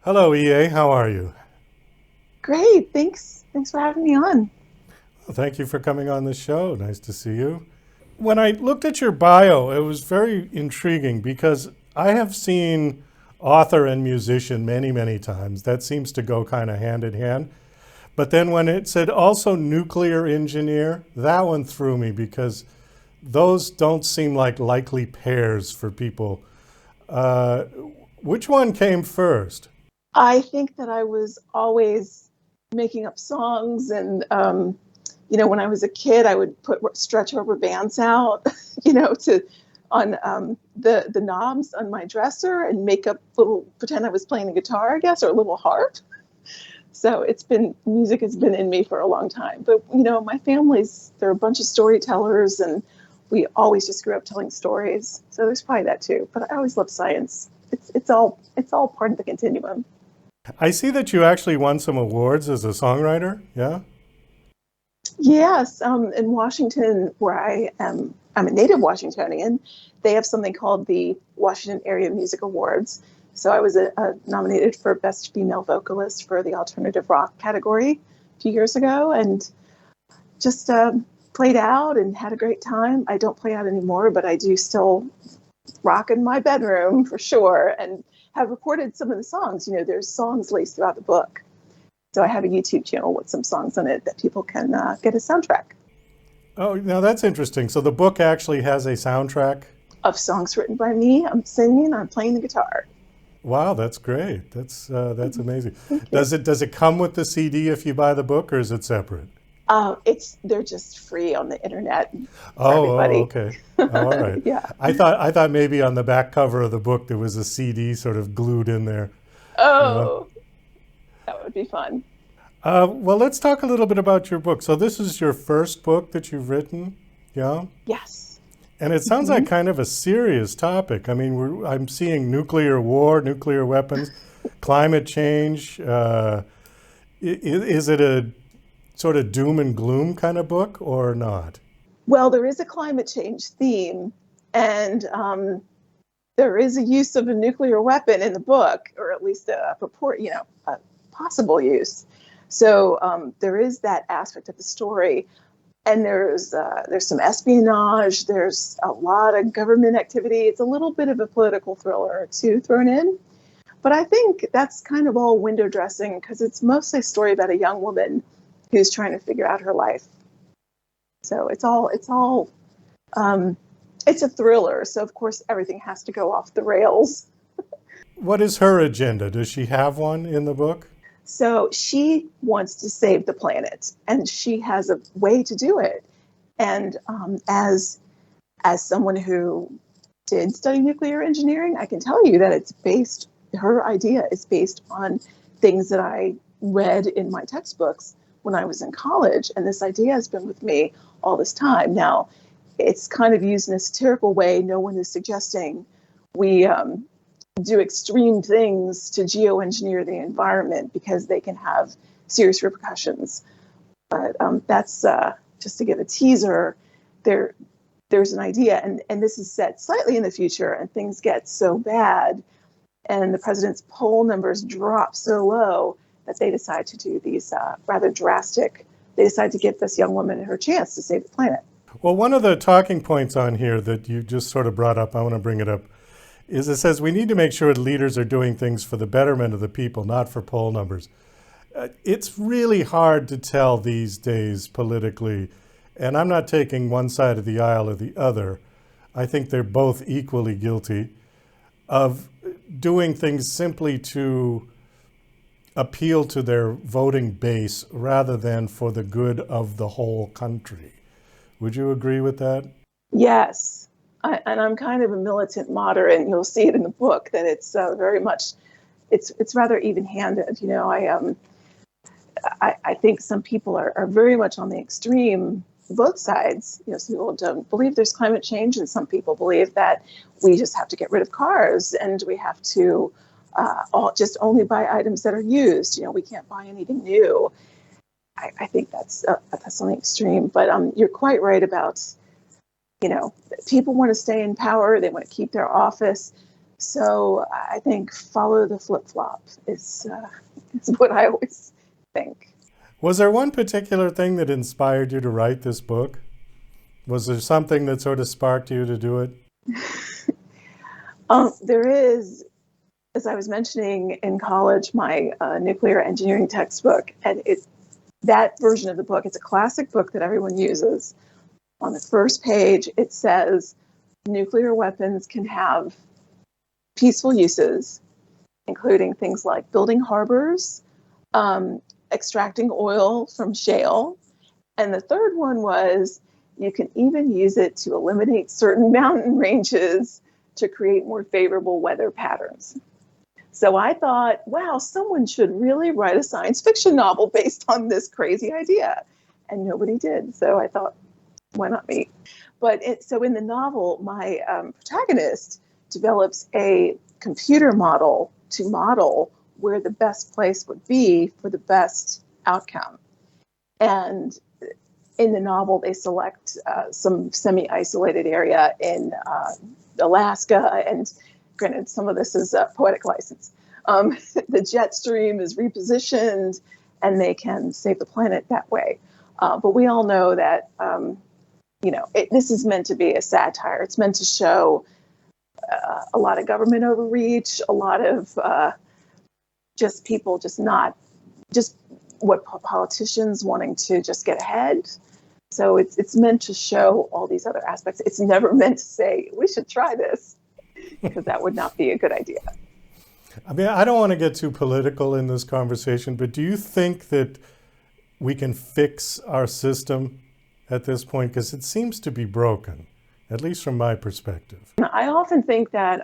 Hello, EA. How are you? Great, thanks. Thanks for having me on. Well, thank you for coming on the show. Nice to see you. When I looked at your bio, it was very intriguing because I have seen author and musician many, many times. That seems to go kind of hand in hand. But then when it said also nuclear engineer, that one threw me because those don't seem like likely pairs for people. Uh, which one came first? I think that I was always making up songs, and when I was a kid, I would put stretch rubber bands out, to on the knobs on my dresser and make up little pretend I was playing the guitar, I guess, or a little harp. So it's been music has been in me for a long time. But my family's they're a bunch of storytellers, and we always just grew up telling stories. So there's probably that too. But I always love science. It's all part of the continuum. I see that you actually won some awards as a songwriter. Yeah? Yes, in Washington, where I am, I'm a native Washingtonian. They have something called the Washington Area Music Awards. So I was nominated for Best Female Vocalist for the Alternative Rock category a few years ago, and just played out and had a great time. I don't play out anymore, but I do still rock in my bedroom for sure, and have recorded some of the songs. There's songs laced throughout the book. So I have a YouTube channel with some songs on it that people can get a soundtrack Oh, now that's interesting. So the book actually has a soundtrack. of songs written by me. I'm singing, I'm playing the guitar. Wow, that's great. That's amazing. Thank you. Does it come with the CD if you buy the book, or is it separate? They're just free on the internet for Oh, everybody. okay. All right. Yeah. I thought maybe on the back cover of the book there was a CD sort of glued in there. You know. Oh, that would be fun. Well, let's talk a little bit about your book. So this is your first book that you've written, yeah? Yes. And it sounds like Mhm. kind of a serious topic. I mean, I'm seeing nuclear war, nuclear weapons, climate change. Is it a sort of doom and gloom kind of book or not? Well, there is a climate change theme, and there is a use of a nuclear weapon in the book, or at least a possible use. So there is that aspect of the story, and there's some espionage. There's a lot of government activity. It's a little bit of a political thriller too thrown in, but I think that's kind of all window dressing because it's mostly a story about a young woman who's trying to figure out her life. So um, it's a thriller. So of course everything has to go off the rails. What is her agenda? Does she have one in the book? So she wants to save the planet, and she has a way to do it. And as someone who did study nuclear engineering, I can tell you that her idea is based on things that I read in my textbooks when I was in college. And this idea has been with me all this time. Now, it's kind of used in a satirical way. No one is suggesting we do extreme things to geoengineer the environment because they can have serious repercussions. But that's just to give a teaser. There, there's an idea, and this is set slightly in the future, and things get so bad, and the president's poll numbers drop so low that they decide to do these rather drastic. They decide to give this young woman her chance to save the planet. Well, one of the talking points on here that you just sort of brought up, I want to bring it up, is it says we need to make sure that leaders are doing things for the betterment of the people, not for poll numbers. It's really hard to tell these days politically, and I'm not taking one side of the aisle or the other. I think they're both equally guilty of doing things simply to appeal to their voting base rather than for the good of the whole country. Would you agree with that? Yes, and I'm kind of a militant moderate, and you'll see it in the book that it's very much it's rather even-handed. I think some people are very much on the extreme, both sides. Some people don't believe there's climate change, and some people believe that we just have to get rid of cars and we have to just only buy items that are used. We can't buy anything new. I think that's on the extreme. But you're quite right about, people want to stay in power. They want to keep their office. So I think follow the flip-flop is what I always think. Was there one particular thing that inspired you to write this book? Was there something that sort of sparked you to do it? There is, as I was mentioning in college, my nuclear engineering textbook, and that version of the book, it's a classic book that everyone uses. On the first page, it says nuclear weapons can have peaceful uses, including things like building harbors, extracting oil from shale. And the third one was you can even use it to eliminate certain mountain ranges to create more favorable weather patterns. So I thought, wow, someone should really write a science fiction novel based on this crazy idea. And nobody did. So I thought, why not me? So in the novel, my protagonist develops a computer model to model where the best place would be for the best outcome. And in the novel, they select some semi-isolated area in Alaska, and granted, some of this is poetic license. The jet stream is repositioned, and they can save the planet that way. But we all know that, this is meant to be a satire. It's meant to show a lot of government overreach, a lot of just people just what politicians wanting to just get ahead. So it's meant to show all these other aspects. It's never meant to say, we should try this, because that would not be a good idea. I mean, I don't want to get too political in this conversation, but do you think that we can fix our system at this point? Because it seems to be broken, at least from my perspective. I often think that,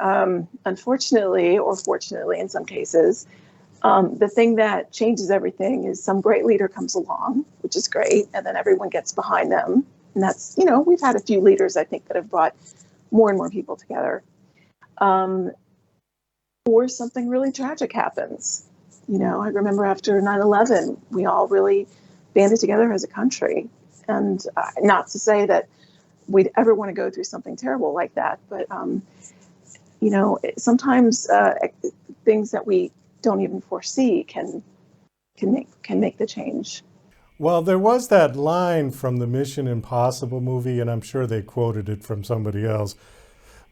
unfortunately, or fortunately in some cases, the thing that changes everything is some great leader comes along, which is great, and then everyone gets behind them. And that's, we've had a few leaders, I think, that have brought more and more people together. Or something really tragic happens. I remember after 9/11, we all really banded together as a country. And not to say that we'd ever want to go through something terrible like that, but, sometimes things that we don't even foresee can make the change. Well, there was that line from the Mission Impossible movie, and I'm sure they quoted it from somebody else,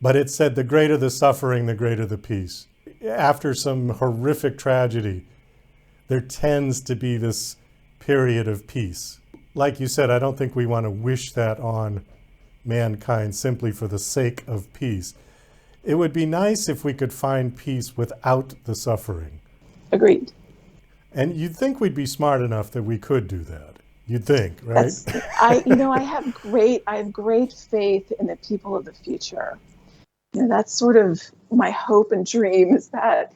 but it said, the greater the suffering, the greater the peace. After some horrific tragedy, there tends to be this period of peace. Like you said, I don't think we want to wish that on mankind simply for the sake of peace. It would be nice if we could find peace without the suffering. Agreed. And you'd think we'd be smart enough that we could do that. You'd think, right? I have great faith in the people of the future. That's sort of my hope and dream, is that,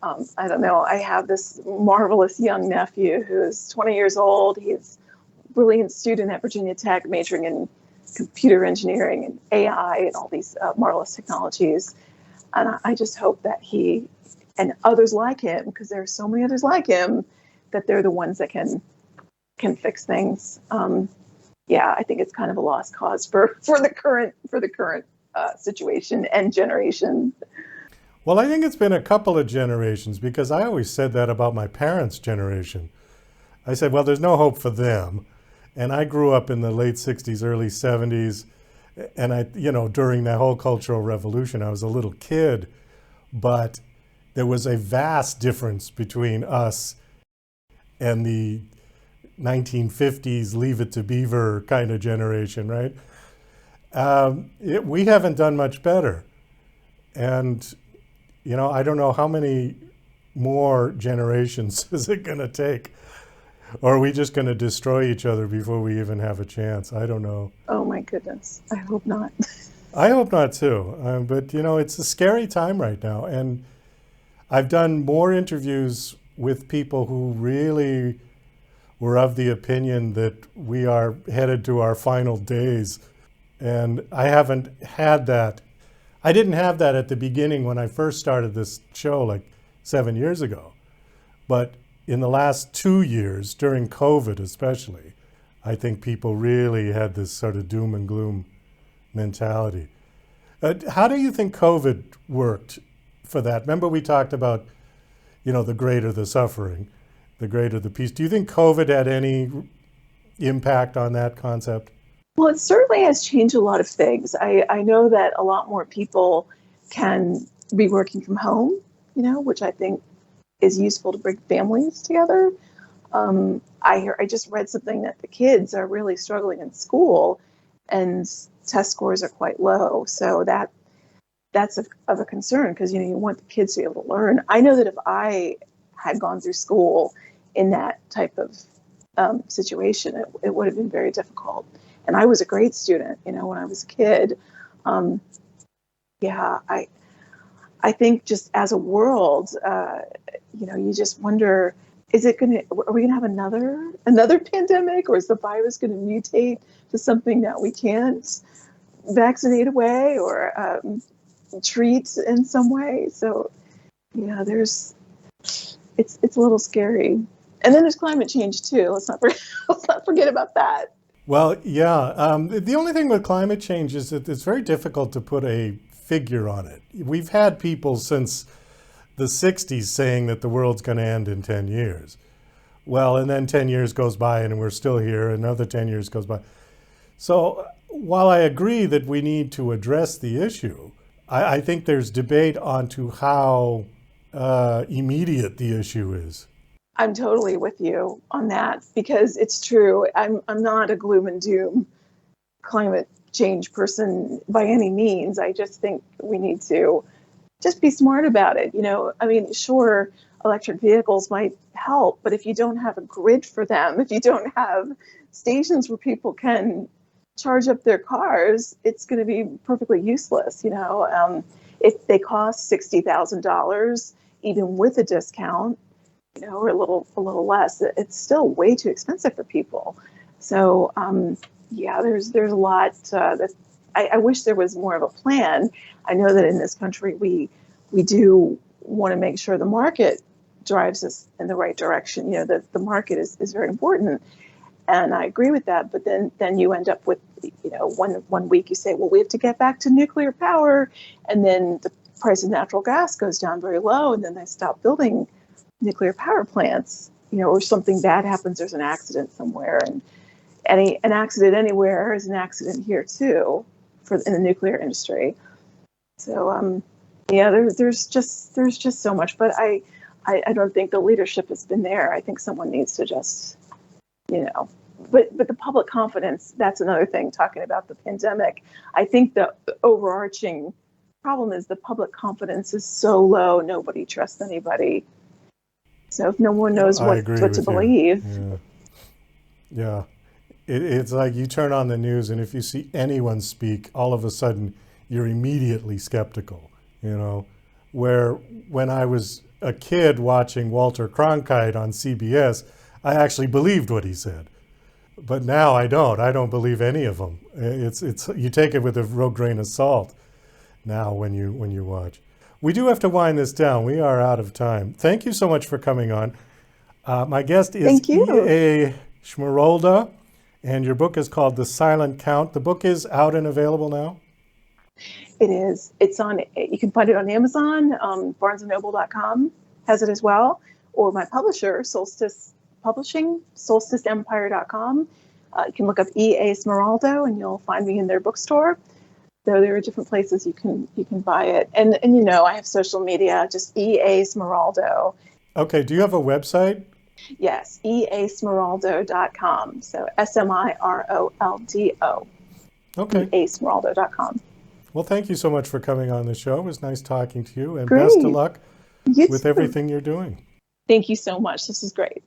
I don't know, I have this marvelous young nephew who is 20 years old. He's a brilliant student at Virginia Tech, majoring in computer engineering and AI and all these marvelous technologies. And I just hope that he and others like him, because there are so many others like him, that they're the ones that can fix things. I think it's kind of a lost cause for the current situation and generation. Well, I think it's been a couple of generations, because I always said that about my parents' generation. I said, well, there's no hope for them. And I grew up in the late 60s, early 70s. And during that whole Cultural Revolution, I was a little kid, but there was a vast difference between us and the 1950s Leave It to Beaver kind of generation, right? We haven't done much better. And, I don't know how many more generations is it going to take? Or are we just going to destroy each other before we even have a chance? I don't know. Oh, my goodness. I hope not. I hope not, too. But, it's a scary time right now. And I've done more interviews with people who really were of the opinion that we are headed to our final days. And I haven't had that. I didn't have that at the beginning when I first started this show, like 7 years ago. But in the last 2 years, during COVID especially, I think people really had this sort of doom and gloom mentality. How do you think COVID worked for that? Remember we talked about, the greater the suffering, the greater the peace. Do you think COVID had any impact on that concept? Well, it certainly has changed a lot of things. I know that a lot more people can be working from home, which I think is useful to bring families together. I just read something that the kids are really struggling in school, and test scores are quite low. So that's of a concern, because you want the kids to be able to learn. I know that if I had gone through school in that type of situation, it would have been very difficult. And I was a great student, when I was a kid. I think just as a world, you just wonder, are we going to have another pandemic, or is the virus going to mutate to something that we can't vaccinate away or treat in some way? So, it's a little scary. And then there's climate change too. Let's not forget about that. Well, yeah. The only thing with climate change is that it's very difficult to put a figure on it. We've had people since the 60s saying that the world's going to end in 10 years. Well, and then 10 years goes by and we're still here. Another 10 years goes by. So while I agree that we need to address the issue, I think there's debate onto how immediate the issue is. I'm totally with you on that, because it's true. I'm not a gloom and doom climate change person by any means. I just think we need to just be smart about it. Sure, electric vehicles might help, but if you don't have a grid for them, if you don't have stations where people can charge up their cars, it's going to be perfectly useless. If they cost $60,000, even with a discount, or a little less, it's still way too expensive for people. So there's a lot that I wish there was more of a plan. I know that in this country we do want to make sure the market drives us in the right direction. The market is very important, and I agree with that. But then you end up with one week you say, well, we have to get back to nuclear power, and then the price of natural gas goes down very low, and then they stop building nuclear power plants, or something bad happens. There's an accident somewhere, and an accident anywhere is an accident here too, in the nuclear industry. So there's just so much, but I don't think the leadership has been there. I think someone needs to just, but the public confidence, that's another thing. Talking about the pandemic, I think the overarching problem is the public confidence is so low. Nobody trusts anybody. So if no one knows what to believe. Yeah. It's like you turn on the news, and if you see anyone speak, all of a sudden you're immediately skeptical, where when I was a kid watching Walter Cronkite on CBS, I actually believed what he said. But now I don't believe any of them. It's you take it with a real grain of salt now when you watch. We do have to wind this down. We are out of time. Thank you so much for coming on. My guest is E.A. Smiroldo, and your book is called The Silent Count. The book is out and available now? It is. You can find it on Amazon. BarnesandNoble.com has it as well. Or my publisher, Solstice Publishing, solsticeempire.com. You can look up E.A. Smiroldo, and you'll find me in their bookstore. So there are different places you can buy it. And I have social media, just E.A. Smiroldo. Okay, do you have a website? Yes, easmiroldo.com. So Smiroldo. Okay. easmiroldo.com. Well, thank you so much for coming on the show. It was nice talking to you, and Great. best of luck You with too. everything you're doing. Thank you so much. This is great.